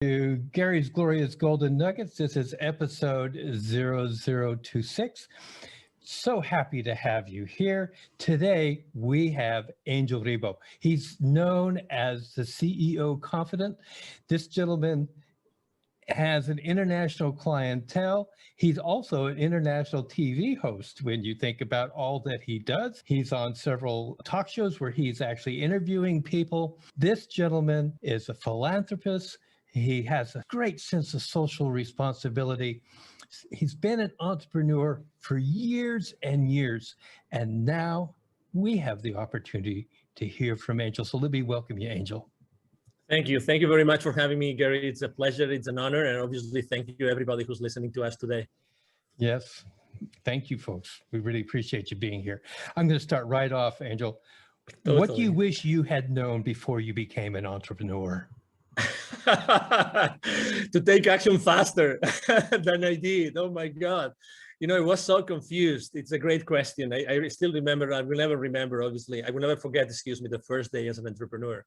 To Gary's Glorious Golden Nuggets. This is episode 0026. So happy to have you here. Today, we have Angel Ribo. He's known as the CEO Confidant. This gentleman has an international clientele. He's also an international TV host when you think about all that he does. He's on several talk shows where he's actually interviewing people. This gentleman is a philanthropist. He has a great sense of social responsibility. He's been an entrepreneur for years and years, and now we have the opportunity to hear from Angel. So let me welcome you, Angel. Thank you. Thank you very much for having me, Gary. It's a pleasure. It's an honor. And obviously, thank you, everybody who's listening to us today. Yes. Thank you, folks. We really appreciate you being here. I'm going to start right off, Angel. Totally. What do you wish you had known before you became an entrepreneur? To take action faster than I did. Oh my God. You know, I was so confused. It's a great question. I still remember, I will never remember, obviously. I will never forget, the first day as an entrepreneur,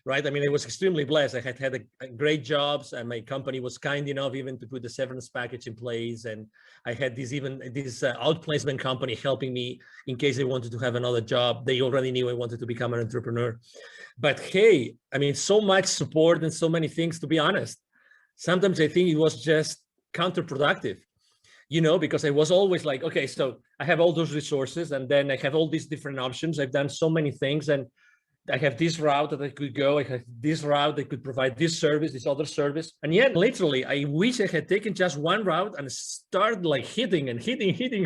right? I mean, I was extremely blessed. I had a great jobs, and my company was kind enough even to put the severance package in place. And I had this outplacement company helping me in case I wanted to have another job. They already knew I wanted to become an entrepreneur. But hey, I mean, so much support and so many things, to be honest. Sometimes I think it was just counterproductive, you know, because I was always like, okay, so I have all those resources and then I have all these different options. I've done so many things and I have this route that I could go. I have this route that could provide this service, this other service. And yet, literally, I wish I had taken just one route and started like hitting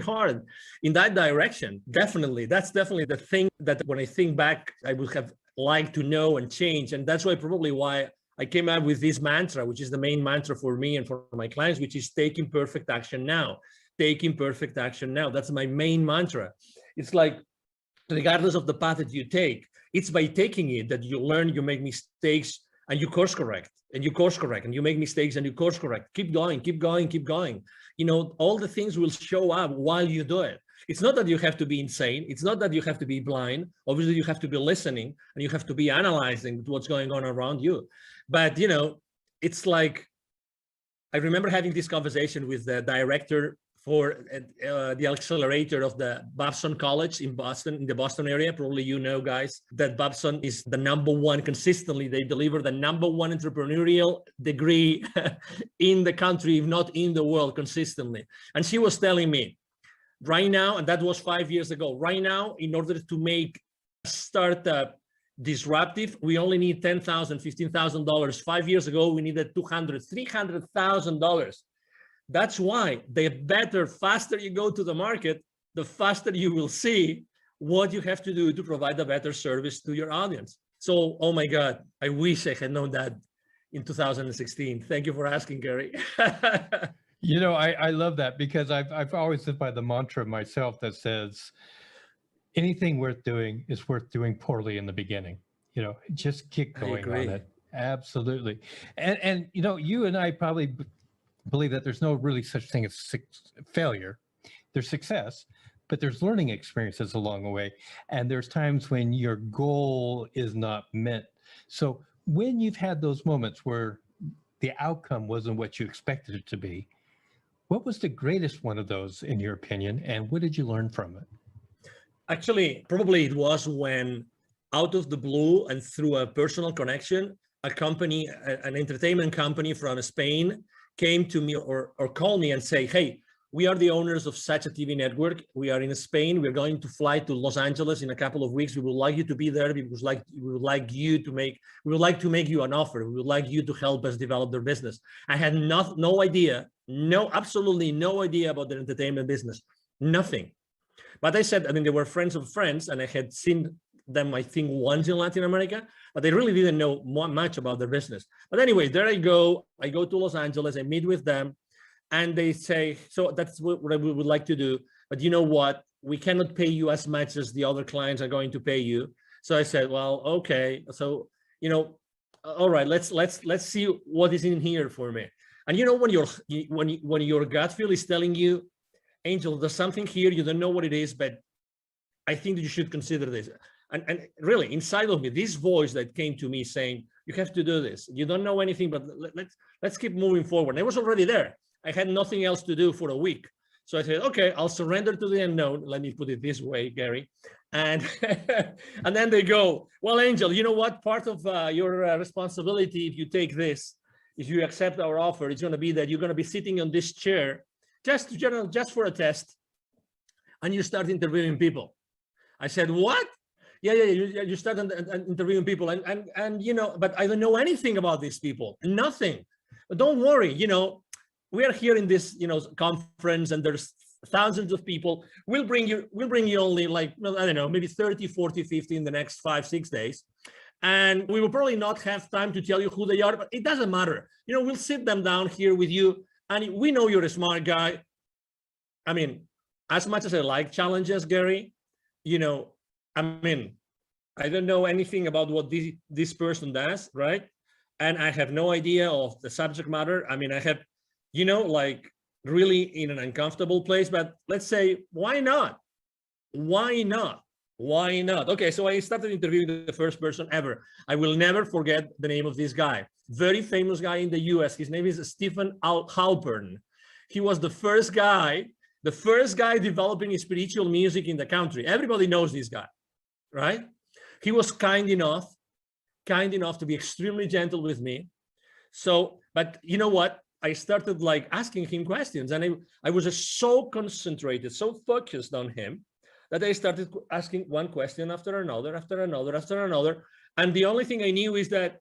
hard in that direction. Definitely. That's definitely the thing that when I think back, I would have liked to know and change. And that's probably why I came out with this mantra, which is the main mantra for me and for my clients, which is taking perfect action now. Taking perfect action now. That's my main mantra. It's like, regardless of the path that you take, it's by taking it that you learn, you make mistakes, and you course correct, and you course correct, and you make mistakes and you course correct. Keep going, keep going, keep going. You know, all the things will show up while you do it. It's not that you have to be insane. It's not that you have to be blind. Obviously, you have to be listening and you have to be analyzing what's going on around you. But, you know, it's like, I remember having this conversation with the director for the accelerator of the Babson College in Boston, in the Boston area. Probably you know, guys, that Babson is the #1 consistently. They deliver the #1 entrepreneurial degree in the country, if not in the world, consistently. And she was telling me right now, and that was 5 years ago, right now, in order to make a startup disruptive, we only need $10,000, $15,000. 5 years ago, we needed $200,000, $300,000. That's why the faster you go to the market, the faster you will see what you have to do to provide a better service to your audience. So, oh my God, I wish I had known that in 2016. Thank you for asking, Gary. You know, I love that because I've always lived by the mantra myself that says anything worth doing is worth doing poorly in the beginning. You know, just keep going on it. Absolutely. And you know, you and I probably believe that there's no really such thing as failure. There's success, but there's learning experiences along the way. And there's times when your goal is not met. So when you've had those moments where the outcome wasn't what you expected it to be, what was the greatest one of those in your opinion? And what did you learn from it? Actually, probably it was when out of the blue and through a personal connection, a company, an entertainment company from Spain came to me or called me and say, hey, we are the owners of such a TV network. We are in Spain. We're going to fly to Los Angeles in a couple of weeks. We would like you to be there because we would like to make you an offer. We would like you to help us develop their business. I had no idea, absolutely no idea about their entertainment business, nothing. But I said, I mean, they were friends of friends and I had seen them, I think, once in Latin America, but they really didn't know much about their business. But anyway, there I go to Los Angeles, I meet with them, and they say, so that's what we would like to do, but you know what? We cannot pay you as much as the other clients are going to pay you. So I said, well, okay. So, you know, all right, let's see what is in here for me. And you know, when your gut feel is telling you, Angel, there's something here, you don't know what it is, but I think that you should consider this. And really, inside of me, this voice that came to me saying, You have to do this. You don't know anything, but let's keep moving forward. And I was already there. I had nothing else to do for a week. So I said, okay, I'll surrender to the unknown. Let me put it this way, Gary. And and then they go, well, Angel, you know what? Part of your responsibility, if you take this, if you accept our offer, it's going to be that you're going to be sitting on this chair just for a test, and you start interviewing people. I said, what? Yeah, you start interviewing people, and you know, but I don't know anything about these people, nothing. But don't worry, you know, we are here in this, you know, conference, and there's thousands of people. We'll bring you only like, I don't know, maybe 30, 40, 50 in the next 5, 6 days. And we will probably not have time to tell you who they are, but it doesn't matter. You know, we'll sit them down here with you, and we know you're a smart guy. I mean, as much as I like challenges, Gary, you know, I mean, I don't know anything about what this person does, right? And I have no idea of the subject matter. I mean, I have, you know, like really in an uncomfortable place, but let's say, why not? Why not? Why not? Okay, so I started interviewing the first person ever. I will never forget the name of this guy. Very famous guy in the US. His name is Stephen Halpern. He was the first guy developing spiritual music in the country. Everybody knows this guy, right? He was kind enough to be extremely gentle with me. So, but you know what? I started like asking him questions, and I was just so concentrated, so focused on him, that I started asking one question after another. And the only thing I knew is that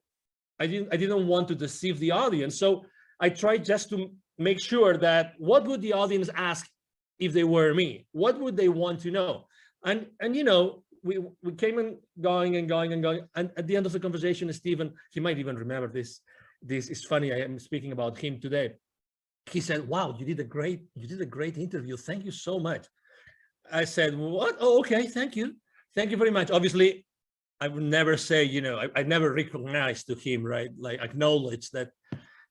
I didn't want to deceive the audience. So I tried just to make sure that what would the audience ask if they were me? What would they want to know? And you know, we came and going. And at the end of the conversation, Stephen, he might even remember this. This is funny. I am speaking about him today. He said, wow, you did a great interview. Thank you so much. I said, what? Oh, okay, thank you. Thank you very much. Obviously, I would never say, you know, I never recognized to him, right? Like acknowledge that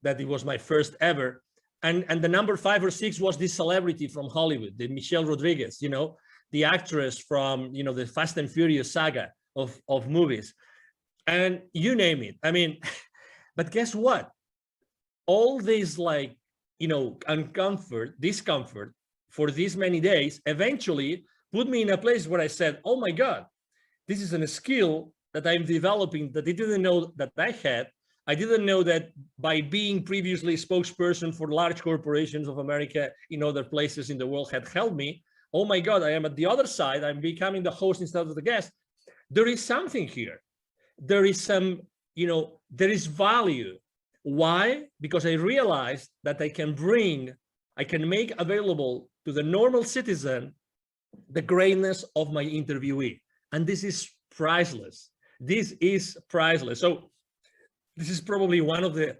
it was my first ever. And the number 5 or 6 was this celebrity from Hollywood, the Michelle Rodriguez, you know, the actress from, you know, the Fast and Furious saga of movies. And you name it. I mean, but guess what? All this, like, you know, discomfort for these many days eventually put me in a place where I said, oh my God, this is a skill that I'm developing that I didn't know that I had. I didn't know that by being previously spokesperson for large corporations of America in other places in the world had helped me. Oh my God, I am at the other side. I'm becoming the host instead of the guest. There is something here. There is some, you know, there is value. Why? Because I realized that I can make available to the normal citizen the greatness of my interviewee. And this is priceless. This is priceless. So this is probably one of the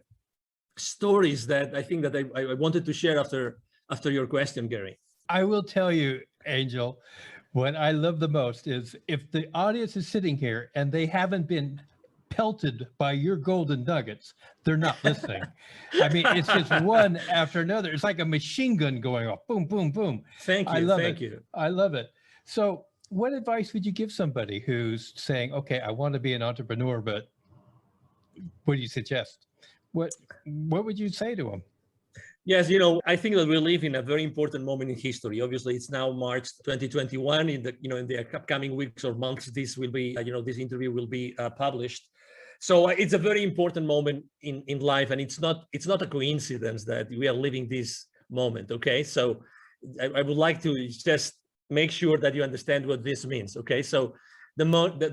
stories that I think that I wanted to share after your question, Gary. I will tell you, Angel, what I love the most is if the audience is sitting here and they haven't been pelted by your golden nuggets, they're not listening. I mean, it's just one after another. It's like a machine gun going off. Boom, boom, boom. Thank you. Thank you. I love it. So what advice would you give somebody who's saying, okay, I want to be an entrepreneur, but what do you suggest? What would you say to them? Yes, you know, I think that we live in a very important moment in history. Obviously, it's now March 2021. In the upcoming weeks or months, this will be, this interview will be published. So it's a very important moment in life, and it's not a coincidence that we are living this moment. Okay, so I would like to just make sure that you understand what this means. Okay, so the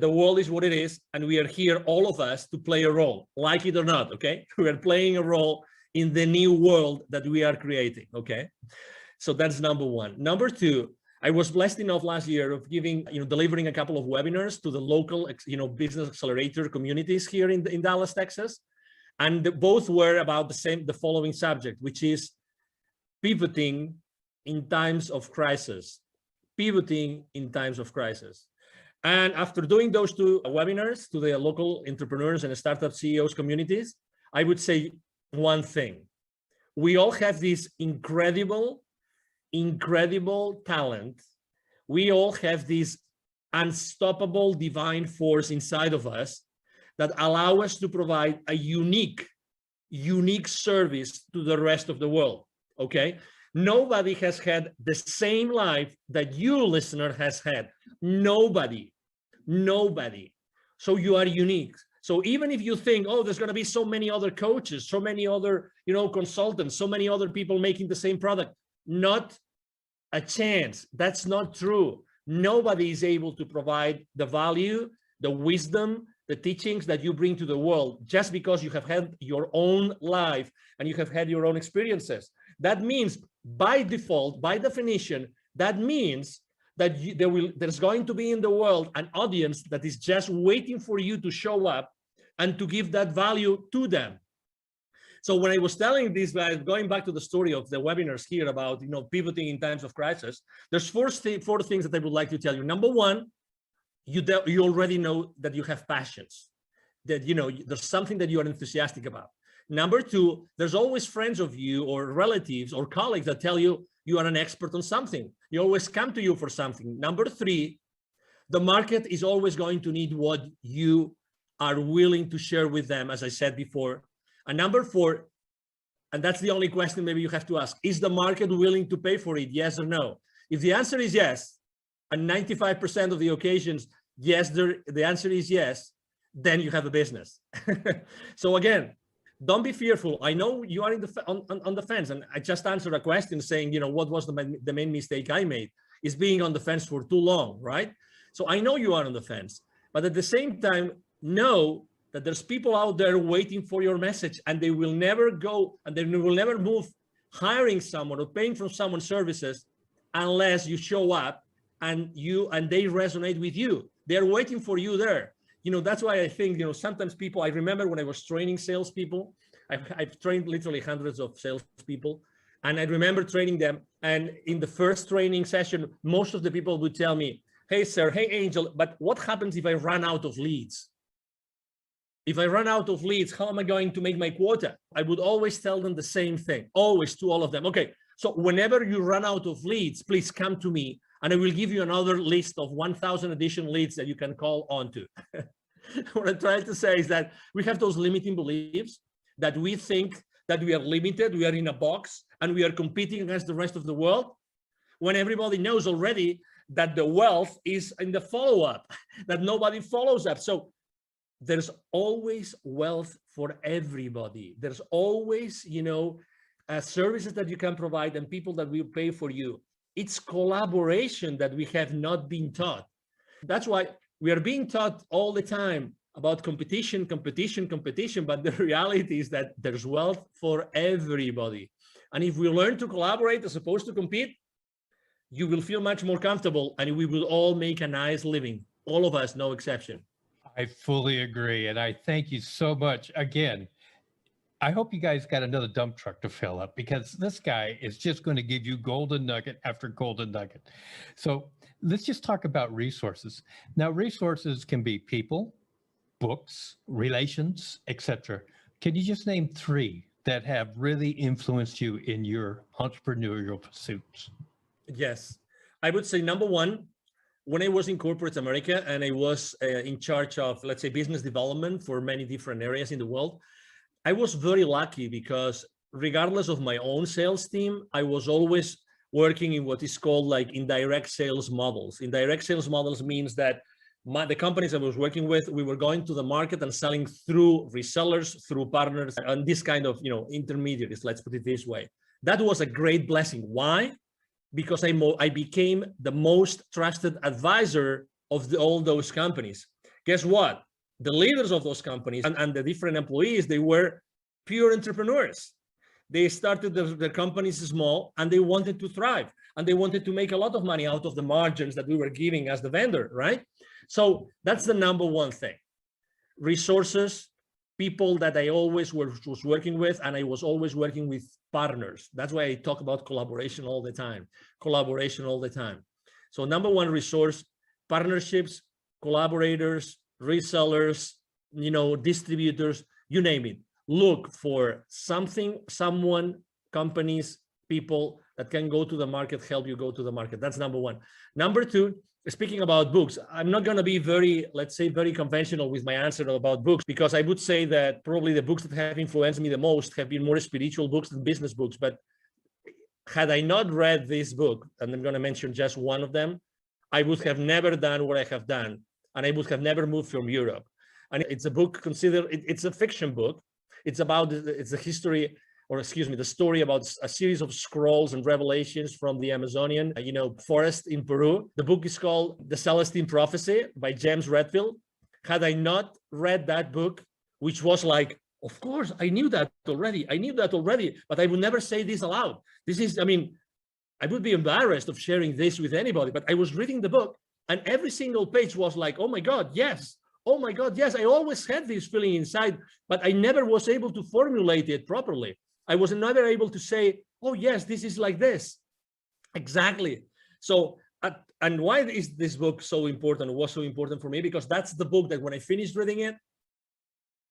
world is what it is, and we are here, all of us, to play a role, like it or not. Okay, we are playing a role in the new world that we are creating. Okay, so that's number one. Number two, I was blessed enough last year of delivering a couple of webinars to the local, business accelerator communities here in Dallas, Texas, and both were about the following subject, which is pivoting in times of crisis. Pivoting in times of crisis. And after doing those two webinars to the local entrepreneurs and startup CEOs communities, I would say one thing: we all have this incredible talent. We all have this unstoppable divine force inside of us that allow us to provide a unique service to the rest of the world, okay? Nobody has had the same life that you, listener, has had. Nobody. So you are unique. So even if you think, oh, there's going to be so many other coaches, so many other, consultants, so many other people making the same product, not a chance. That's not true. Nobody is able to provide the value, the wisdom, the teachings that you bring to the world just because you have had your own life and you have had your own experiences. That means by default, by definition, that means that there's going to be in the world an audience that is just waiting for you to show up and to give that value to them. So when I was telling these guys, going back to the story of the webinars here about, pivoting in times of crisis, there's four things that I would like to tell you. Number one, you already know that you have passions, that, there's something that you are enthusiastic about. Number two, there's always friends of you or relatives or colleagues that tell you you are an expert on something. You always come to you for something. Number three, the market is always going to need what you are willing to share with them, as I said before. And number four, and that's the only question maybe you have to ask, is the market willing to pay for it? Yes or no? If the answer is yes, and 95% of the occasions, yes, the answer is yes, then you have a business. So again, don't be fearful. I know you are on the fence, and I just answered a question saying, what was the main mistake I made is being on the fence for too long, right? So I know you are on the fence, but at the same time, know that there's people out there waiting for your message, and they will never go, and they will never move hiring someone or paying for someone's services unless you show up and they resonate with you. They're waiting for you there. That's why I think, sometimes people, I remember when I was training salespeople, I've trained literally hundreds of salespeople, and I remember training them. And in the first training session, most of the people would tell me, hey, sir, hey, Angel, but what happens if I run out of leads? If I run out of leads, how am I going to make my quota? I would always tell them the same thing, always, to all of them. Okay, so whenever you run out of leads, please come to me, and I will give you another list of 1,000 additional leads that you can call onto. What I'm trying to say is that we have those limiting beliefs that we think that we are limited, we are in a box, and we are competing against the rest of the world, when everybody knows already that the wealth is in the follow-up, that nobody follows up. So there's always wealth for everybody. There's always, services that you can provide and people that will pay for you. It's collaboration that we have not been taught. That's why we are being taught all the time about competition, but the reality is that there's wealth for everybody. And if we learn to collaborate as opposed to compete, you will feel much more comfortable, and we will all make a nice living. All of us, no exception. I fully agree. And I thank you so much. Again, I hope you guys got another dump truck to fill up, because this guy is just going to give you golden nugget after golden nugget. So let's just talk about resources. Now, resources can be people, books, relations, etc. Can you just name three that have really influenced you in your entrepreneurial pursuits? Yes, I would say number one, when I was in corporate America and I was in charge of, let's say, business development for many different areas in the world, I was very lucky because regardless of my own sales team, I was always working in what is called like indirect sales models. Indirect sales models means that the companies I was working with, we were going to the market and selling through resellers, through partners, and this kind of, intermediaries, let's put it this way. That was a great blessing. Why? Because I became the most trusted advisor of all those companies. Guess what? The leaders of those companies and the different employees, they were pure entrepreneurs. They started their companies small, and they wanted to thrive, and they wanted to make a lot of money out of the margins that we were giving as the vendor, right? So that's the number one thing. Resources, people that I always was working with, and I was always working with partners. That's why I talk about collaboration all the time. So number one, resource, partnerships, collaborators, resellers, distributors, you name it. Look for something, someone, companies, people that can go to the market, help you go to the market. That's number one. Number two, speaking about books, I'm not going to be very, let's say, very conventional with my answer about books, because I would say that probably the books that have influenced me the most have been more spiritual books than business books. But had I not read this book, and I'm going to mention just one of them, I would have never done what I have done, and I would have never moved from Europe. And it's a book considered, it's a fiction book. It's a history, or excuse me, the story about a series of scrolls and revelations from the Amazonian, forest in Peru. The book is called The Celestine Prophecy by James Redfield. Had I not read that book, which was like, of course, I knew that already, but I would never say this aloud. This is, I would be embarrassed of sharing this with anybody, but I was reading the book and every single page was like, oh my God, yes. Oh my God, yes. I always had this feeling inside, but I never was able to formulate it properly. I was never able to say, oh yes, this is like this. Exactly. So, and why is this book so important? It was so important for me because that's the book that when I finished reading it,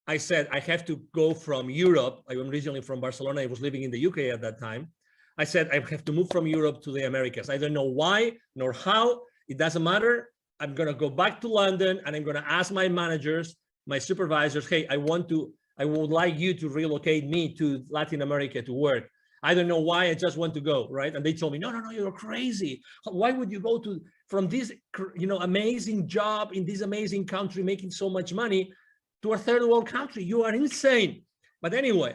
I said, I have to go from Europe. I am originally from Barcelona. I was living in the UK at that time. I said, I have to move from Europe to the Americas. I don't know why nor how. It doesn't matter. I'm going to go back to London and I'm going to ask my managers, my supervisors, hey, I would like you to relocate me to Latin America to work. I don't know why, I just want to go, right? And they told me, no, you're crazy. Why would you go from this, amazing job in this amazing country, making so much money, to a third world country? You are insane. But anyway,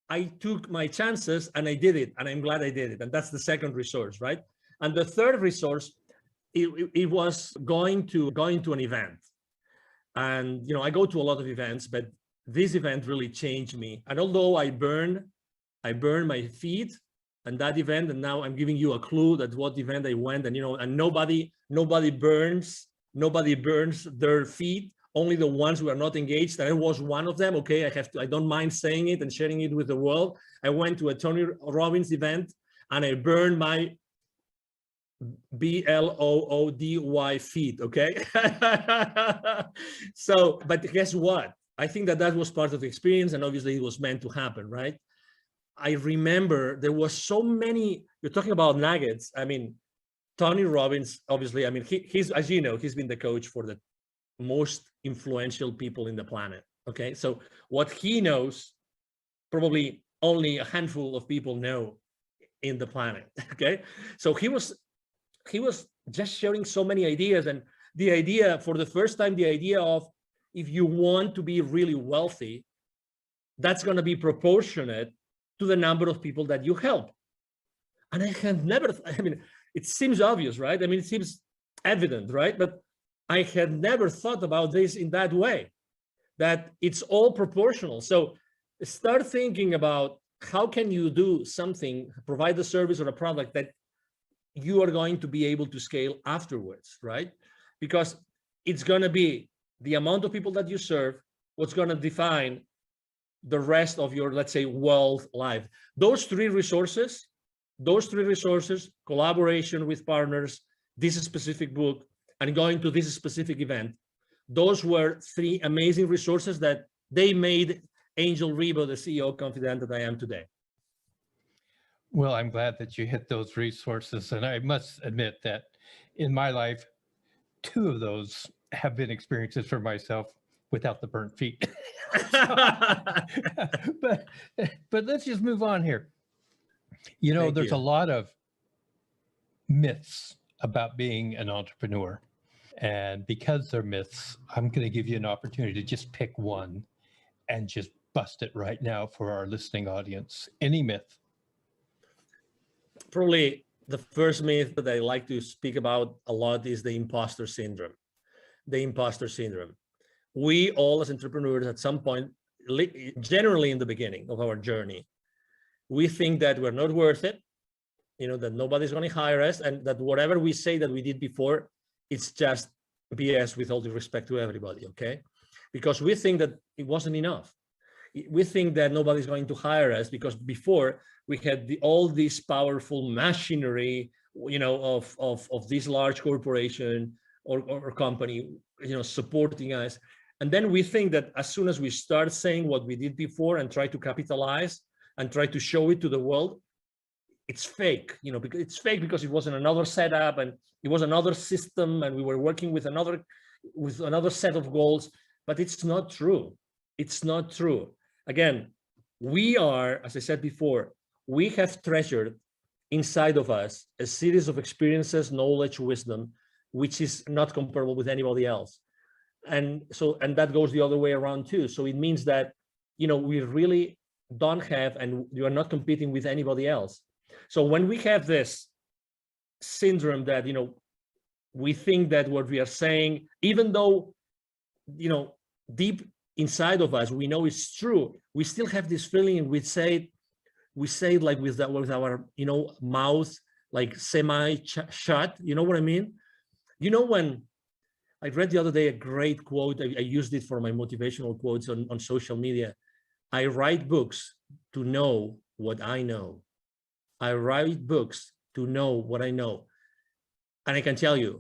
I took my chances and I did it, and I'm glad I did it. And that's the second resource, right? And the third resource, it was going to an event. And I go to a lot of events, but this event really changed me. And although I burned my feet and that event, and now I'm giving you a clue that what event I went, and and nobody burns their feet, only the ones who are not engaged. And I was one of them. Okay, I don't mind saying it and sharing it with the world. I went to a Tony Robbins event and I burned my BLOODY feet. Okay. So, but guess what? I think that was part of the experience, and obviously it was meant to happen, right? I remember there was so many, you're talking about nuggets. Tony Robbins, obviously, he's, as you know, he's been the coach for the most influential people in the planet. Okay. So what he knows, probably only a handful of people know in the planet. Okay. So he was just sharing so many ideas, and the idea for the first time, the idea of, if you want to be really wealthy, that's going to be proportionate to the number of people that you help. And I had never, it seems obvious, right? It seems evident, right? But I had never thought about this in that way, that it's all proportional. So start thinking about how can you do something, provide a service or a product that you are going to be able to scale afterwards, right? Because it's going to be the amount of people that you serve, what's going to define the rest of your, let's say, wealth life. Those three resources, collaboration with partners, this specific book, and going to this specific event, those were three amazing resources that they made Angel Rebo the CEO of Confidant that I am today. Well, I'm glad that you hit those resources. And I must admit that in my life, two of those have been experiences for myself without the burnt feet. but let's just move on here. There's a lot of myths about being an entrepreneur. And because they're myths, I'm going to give you an opportunity to just pick one and just bust it right now for our listening audience. Any myth? Probably the first myth that I like to speak about a lot is the imposter syndrome. The imposter syndrome. We all as entrepreneurs at some point, generally in the beginning of our journey, we think that we're not worth it, that nobody's going to hire us, and that whatever we say that we did before, it's just BS, with all due respect to everybody, okay? Because we think that it wasn't enough. We think that nobody's going to hire us because before we had all this powerful machinery, of this large corporation or company, supporting us. And then we think that as soon as we start saying what we did before and try to capitalize and try to show it to the world, it's fake, because it's fake because it was in another setup and it was another system and we were working with another set of goals, but it's not true. It's not true. Again, we are, as I said before, we have treasured inside of us a series of experiences, knowledge, wisdom, which is not comparable with anybody else. And that goes the other way around too. So it means that, we really don't have, and you are not competing with anybody else. So when we have this syndrome that, we think that what we are saying, even though, deep inside of us, we know it's true, we still have this feeling, and we say it like with our, mouth, like semi-shut, you know what I mean? When I read the other day a great quote, I used it for my motivational quotes on social media. I write books to know what I know. I write books to know what I know. And I can tell you,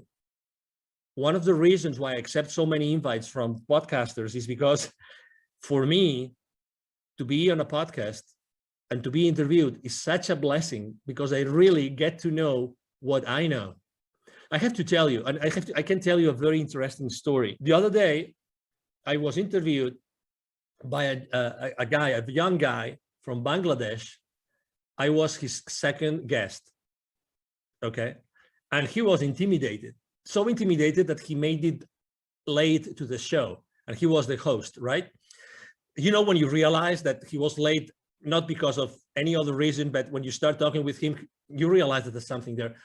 one of the reasons why I accept so many invites from podcasters is because for me to be on a podcast and to be interviewed is such a blessing, because I really get to know what I know. I have to tell you, and I can tell you a very interesting story. The other day, I was interviewed by a young guy from Bangladesh. I was his second guest, okay? And he was intimidated, so intimidated that he made it late to the show, and he was the host, right? When you realize that he was late, not because of any other reason, but when you start talking with him, you realize that there's something there.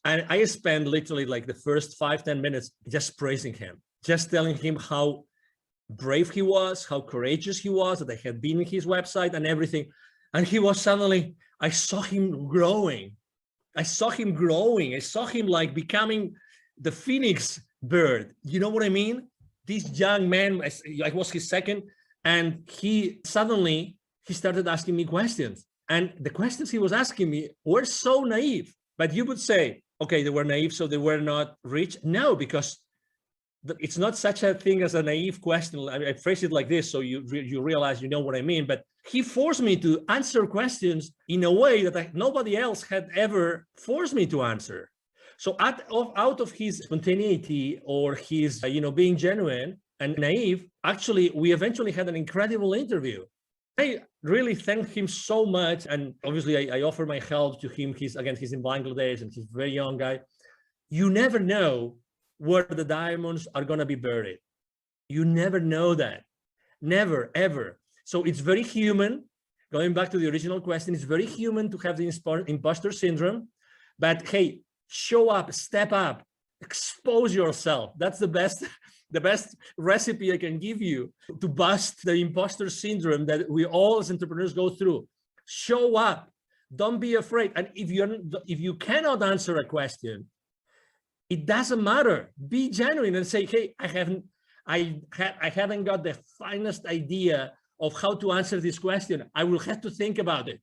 And I spent literally like the first 5-10 minutes just praising him, just telling him how brave he was, how courageous he was, that I had been in his website and everything. And he was suddenly, I saw him growing. I saw him like becoming the phoenix bird. You know what I mean? This young man, I was his second, and he started asking me questions. And the questions he was asking me were so naive. But you would say, okay, they were naive, so they were not rich. No, because it's not such a thing as a naive question. I phrase it like this, so you realize you know what I mean. But he forced me to answer questions in a way that nobody else had ever forced me to answer. So out of his spontaneity or his, being genuine and naive, actually, we eventually had an incredible interview. I really thank him so much. And obviously I offer my help to him. He's in Bangladesh and he's a very young guy. You never know where the diamonds are going to be buried. You never know that. Never, ever. So it's very human. Going back to the original question, it's very human to have the imposter syndrome. But hey, show up, step up, expose yourself. That's the best recipe I can give you to bust the imposter syndrome that we all as entrepreneurs go through. Show up. Don't be afraid. And if you cannot answer a question, it doesn't matter. Be genuine and say, hey, I haven't got the finest idea of how to answer this question. I will have to think about it.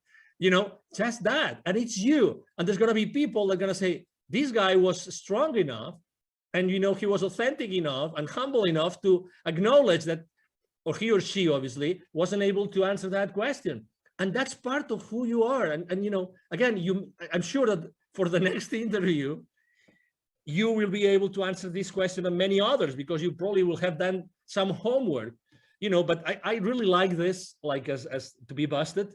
Just that. And it's you. And there's going to be people that are going to say, this guy was strong enough, and he was authentic enough and humble enough to acknowledge that, or he or she obviously wasn't able to answer that question. And that's part of who you are. And again, I'm sure that for the next interview, you will be able to answer this question and many others, because you probably will have done some homework, but I really like this, like as to be busted,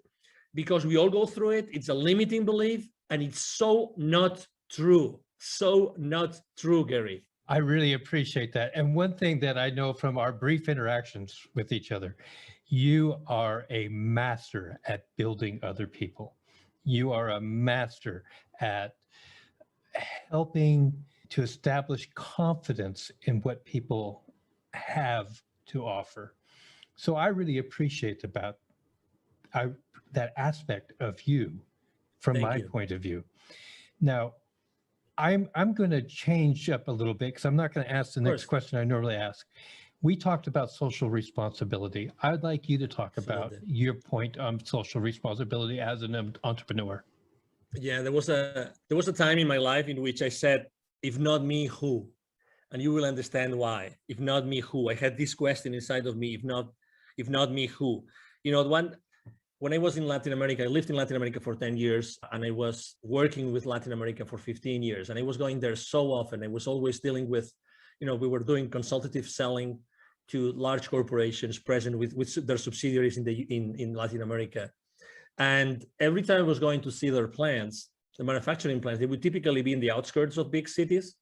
because we all go through it. It's a limiting belief, and it's so not true. So not true, Gary. I really appreciate that. And one thing that I know from our brief interactions with each other, you are a master at building other people. You are a master at helping to establish confidence in what people have to offer. So I really appreciate that aspect of you from my point of view. Now, I'm going to change up a little bit, because I'm not going to ask the next question I normally ask. We talked about social responsibility. I'd like you to talk about your point on social responsibility as an entrepreneur. Yeah, there was a time in my life in which I said, if not me, who? And you will understand why. If not me, who? I had this question inside of me, if not me, who? when I was in Latin America, I lived in Latin America for 10 years, and I was working with Latin America for 15 years. And I was going there so often. I was always dealing with, we were doing consultative selling to large corporations present with their subsidiaries in Latin America. And every time I was going to see their plants, the manufacturing plants, they would typically be in the outskirts of big cities,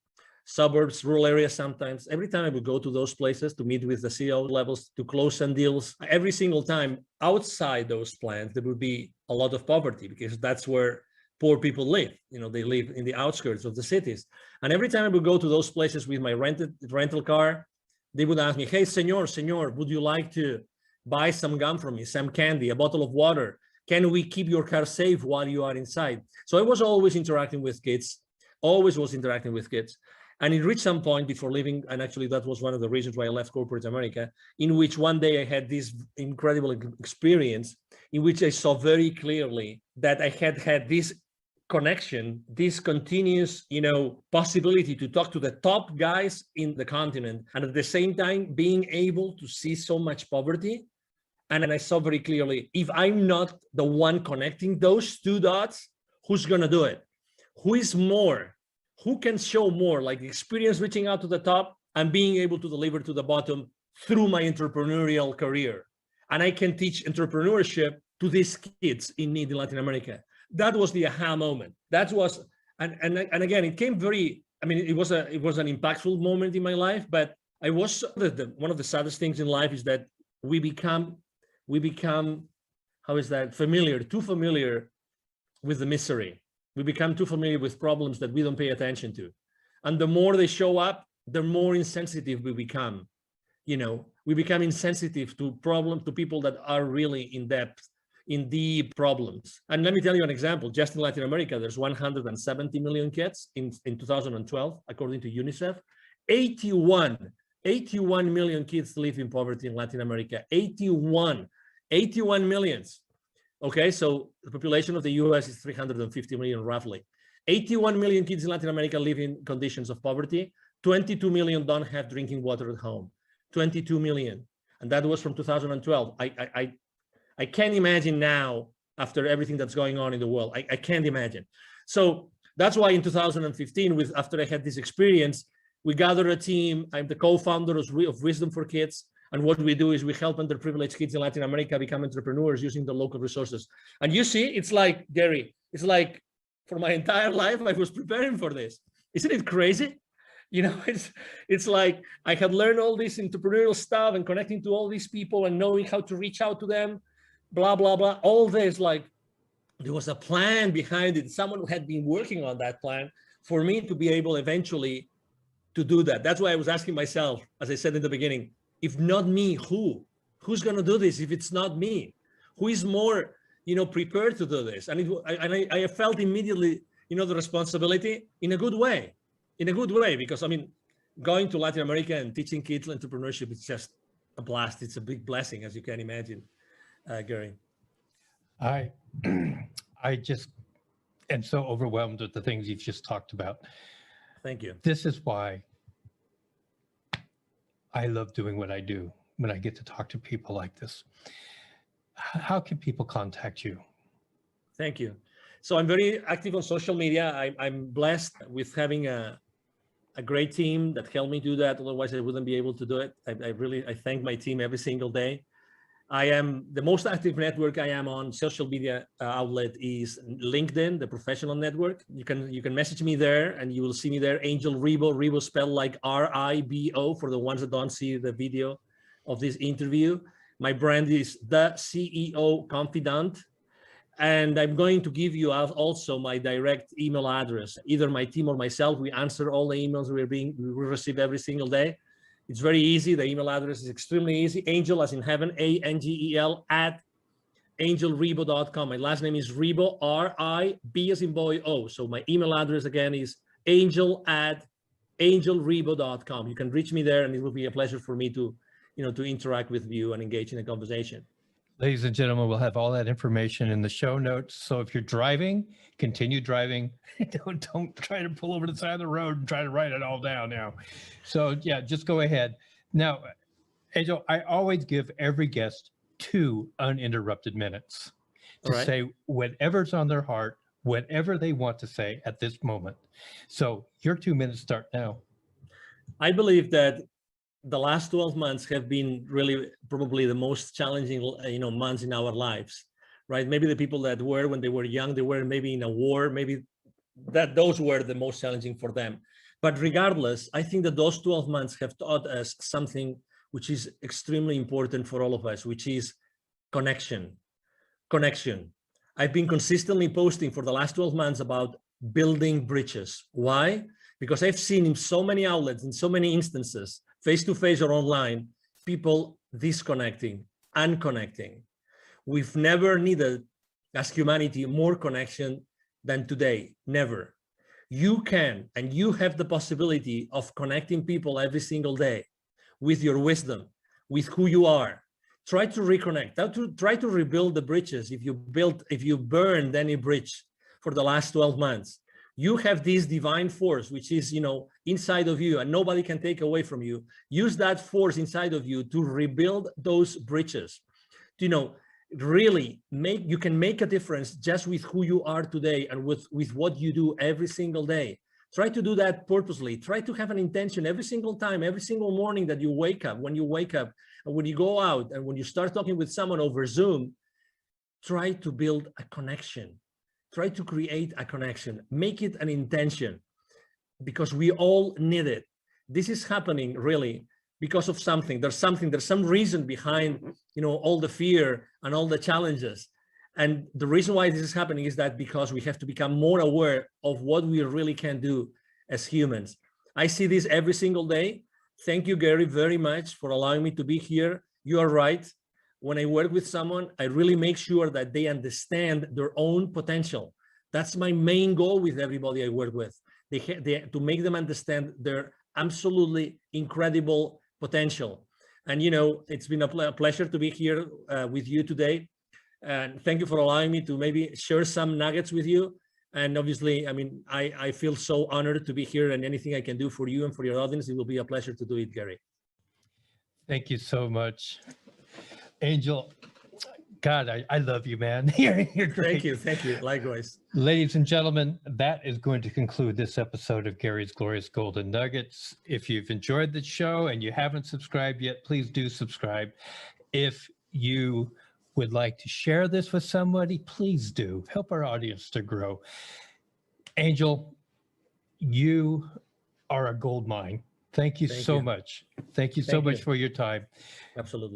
suburbs, rural areas sometimes. Every time I would go to those places to meet with the CEO levels, to close some deals, every single time outside those plants, there would be a lot of poverty, because that's where poor people live. They live in the outskirts of the cities. And every time I would go to those places with my rental car, they would ask me, hey, senor, would you like to buy some gum from me, some candy, a bottle of water? Can we keep your car safe while you are inside? So I was always interacting with kids, always was interacting with kids. And it reached some point before leaving, and actually that was one of the reasons why I left corporate America, in which one day I had this incredible experience in which I saw very clearly that I had this connection, this continuous, possibility to talk to the top guys in the continent, and at the same time being able to see so much poverty. And I saw very clearly, if I'm not the one connecting those two dots, who's going to do it? Who is more? Who can show more, like the experience reaching out to the top and being able to deliver to the bottom through my entrepreneurial career? And I can teach entrepreneurship to these kids in need in Latin America. That was the aha moment. That was, and again, it came very, it was an impactful moment in my life, but I was, one of the saddest things in life is that we become, how is that, too familiar with the misery. We become too familiar with problems that we don't pay attention to. And the more they show up, the more insensitive we become. We become insensitive to people that are really in depth, in deep problems. And let me tell you an example. Just in Latin America, there's 170 million kids in 2012, according to UNICEF. 81 million kids live in poverty in Latin America. 81 millions. Okay, so the population of the US is 350 million roughly. 81 million kids in Latin America live in conditions of poverty. 22 million don't have drinking water at home. 22 million. And that was from 2012. I can't imagine now, after everything that's going on in the world, I can't imagine. So that's why in 2015, after I had this experience, we gathered a team. I'm the co-founder of Wisdom for Kids. And what we do is we help underprivileged kids in Latin America become entrepreneurs using the local resources. And you see, it's like, Gary, it's like for my entire life, I was preparing for this. Isn't it crazy? It's like I had learned all this entrepreneurial stuff and connecting to all these people and knowing how to reach out to them, blah, blah, blah. All this, like, there was a plan behind it. Someone had been working on that plan for me to be able eventually to do that. That's why I was asking myself, as I said in the beginning, if not me, who? Who's going to do this if it's not me? Who is more, prepared to do this? And I felt immediately, the responsibility in a good way, because going to Latin America and teaching kids entrepreneurship is just a blast. It's a big blessing, as you can imagine, Gary. I just am so overwhelmed with the things you've just talked about. Thank you. This is why I love doing what I do when I get to talk to people like this. How can people contact you? Thank you. So I'm very active on social media. I'm blessed with having a great team that helped me do that. Otherwise, I wouldn't be able to do it. I thank my team every single day. I am the most active network I am on social media outlet is LinkedIn, the professional network. You can message me there and you will see me there. Angel Ribo, Ribo spelled like R-I-B-O for the ones that don't see the video of this interview. My brand is the CEO Confidant. And I'm going to give you also my direct email address. Either my team or myself, we answer all the emails we receive every single day. It's very easy. The email address is extremely easy. Angel, as in heaven, A-N-G-E-L, @angelribo.com. My last name is Ribo, R-I-B as in boy, O. So my email address again is angel@angelribo.com. You can reach me there, and it will be a pleasure for me to interact with you and engage in a conversation. Ladies and gentlemen, we'll have all that information in the show notes. So if you're driving, continue driving. Don't try to pull over to the side of the road and try to write it all down now. So yeah, just go ahead. Now, Angel, I always give every guest 2 uninterrupted minutes. to right. say whatever's on their heart, whatever they want to say at this moment. So your 2 minutes start now. I believe that the last 12 months have been really probably the most challenging, months in our lives, right? Maybe the people that were when they were young, they were maybe in a war, maybe that those were the most challenging for them. But regardless, I think that those 12 months have taught us something which is extremely important for all of us, which is connection. Connection. I've been consistently posting for the last 12 months about building bridges. Why? Because I've seen in so many outlets, in so many instances, face-to-face or online, people disconnecting, unconnecting. We've never needed, as humanity, more connection than today. Never. You can, and you have the possibility of connecting people every single day with your wisdom, with who you are. Try to reconnect, try to rebuild the bridges. If you burned any bridge for the last 12 months, you have this divine force, which is, inside of you and nobody can take away from you. Use that force inside of you to rebuild those bridges. Really you can make a difference just with who you are today and with what you do every single day. Try to do that purposely. Try to have an intention every single time, every single morning that you wake up, when you wake up, and when you go out, and when you start talking with someone over Zoom. Try to build a connection. Try to create a connection. Make it an intention, because we all need it. This is happening really because of something. There's some reason behind, all the fear and all the challenges. And the reason why this is happening is that because we have to become more aware of what we really can do as humans. I see this every single day. Thank you, Gary, very much for allowing me to be here. You are right. When I work with someone, I really make sure that they understand their own potential. That's my main goal with everybody I work with. To make them understand their absolutely incredible potential. And, it's been a pleasure to be here with you today. And thank you for allowing me to maybe share some nuggets with you. And obviously, I feel so honored to be here, and anything I can do for you and for your audience, it will be a pleasure to do it, Gary. Thank you so much. Angel, God, I love you, man. You're great. Thank you. Likewise. Ladies and gentlemen, that is going to conclude this episode of Gary's Glorious Golden Nuggets. If you've enjoyed the show and you haven't subscribed yet, please do subscribe. If you would like to share this with somebody, please do. Help our audience to grow. Angel, you are a gold mine. Thank you so much. Thank you so much for your time. Absolutely.